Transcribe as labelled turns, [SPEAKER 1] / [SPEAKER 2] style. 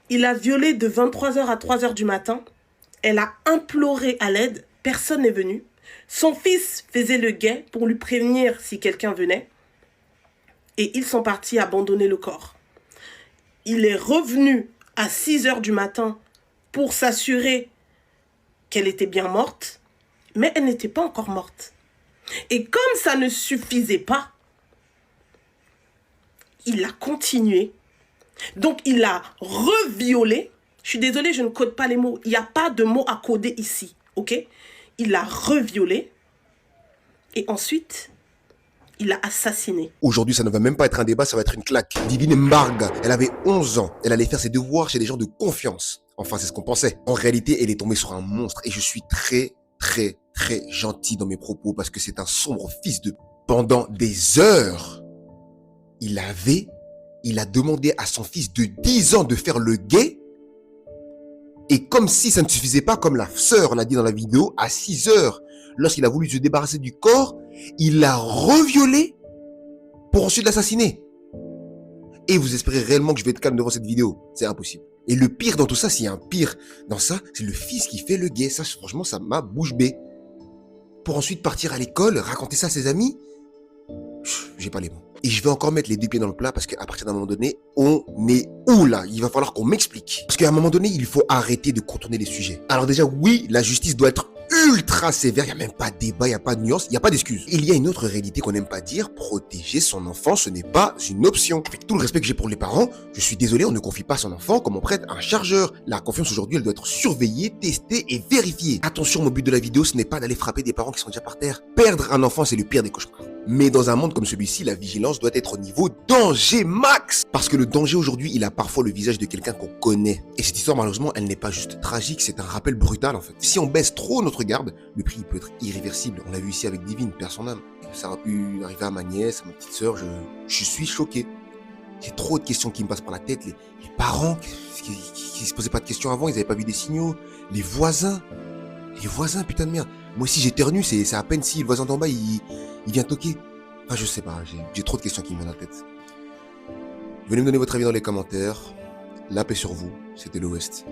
[SPEAKER 1] Il l'a violée de 23h à 3h du matin. Elle a imploré à l'aide. Personne n'est venu. Son fils faisait le guet pour lui prévenir si quelqu'un venait. Et ils sont partis abandonner le corps. Il est revenu à 6h du matin pour s'assurer qu'elle était bien morte. Mais elle n'était pas encore morte. Et comme ça ne suffisait pas, il a continué. Donc, il a reviolé. Je suis désolée, je ne code pas les mots. Il n'y a pas de mots à coder ici, ok? Il a reviolé. Et ensuite, il a assassiné.
[SPEAKER 2] Aujourd'hui, ça ne va même pas être un débat, ça va être une claque. Divine Mbarga, elle avait 11 ans. Elle allait faire ses devoirs chez des gens de confiance. Enfin, c'est ce qu'on pensait. En réalité, elle est tombée sur un monstre. Et je suis très gentil dans mes propos parce que c'est un sombre fils de... Pendant des heures, il a demandé à son fils de 10 ans de faire le guet. Et comme si ça ne suffisait pas, comme la sœur l'a dit dans la vidéo, à 6 heures, lorsqu'il a voulu se débarrasser du corps, il l'a reviolé pour ensuite l'assassiner. Et vous espérez réellement que je vais être calme devant cette vidéo? C'est impossible. Et le pire dans tout ça, s'il y a un pire dans ça, c'est le fils qui fait le guet. Ça, franchement, ça m'a bouche bée. Pour ensuite partir à l'école, raconter ça à ses amis. J'ai pas les mots. Et je vais encore mettre les deux pieds dans le plat parce qu'à partir d'un moment donné, on est où là? Il va falloir qu'on m'explique. Parce qu'à un moment donné, il faut arrêter de contourner les sujets. Alors déjà, oui, la justice doit être ultra sévère. Il n'y a même pas de débat, il n'y a pas de nuance, il n'y a pas d'excuse. Il y a une autre réalité qu'on n'aime pas dire. Protéger son enfant, ce n'est pas une option. Avec tout le respect que j'ai pour les parents, je suis désolé, on ne confie pas son enfant comme on prête un chargeur. La confiance aujourd'hui, elle doit être surveillée, testée et vérifiée. Attention, mon but de la vidéo, ce n'est pas d'aller frapper des parents qui sont déjà par terre. Perdre un enfant, c'est le pire des cauchemars. Mais dans un monde comme celui-ci, la vigilance doit être au niveau danger max. Parce que le danger aujourd'hui, il a parfois le visage de quelqu'un qu'on connaît. Et cette histoire, malheureusement, elle n'est pas juste tragique, c'est un rappel brutal en fait. Si on baisse trop notre garde, le prix peut être irréversible. On l'a vu ici avec Divine, perd son âme. Ça aurait pu arriver à ma nièce, à ma petite sœur, je suis choqué. J'ai trop de questions qui me passent par la tête. Les parents qui se posaient pas de questions avant, ils n'avaient pas vu des signaux. Les voisins, putain de merde. Moi aussi j'éternue, c'est à peine si le voisin d'en bas il vient toquer. Enfin je sais pas, j'ai trop de questions qui me viennent à la tête. Venez me donner votre avis dans les commentaires. La paix sur vous, c'était l'Ouest.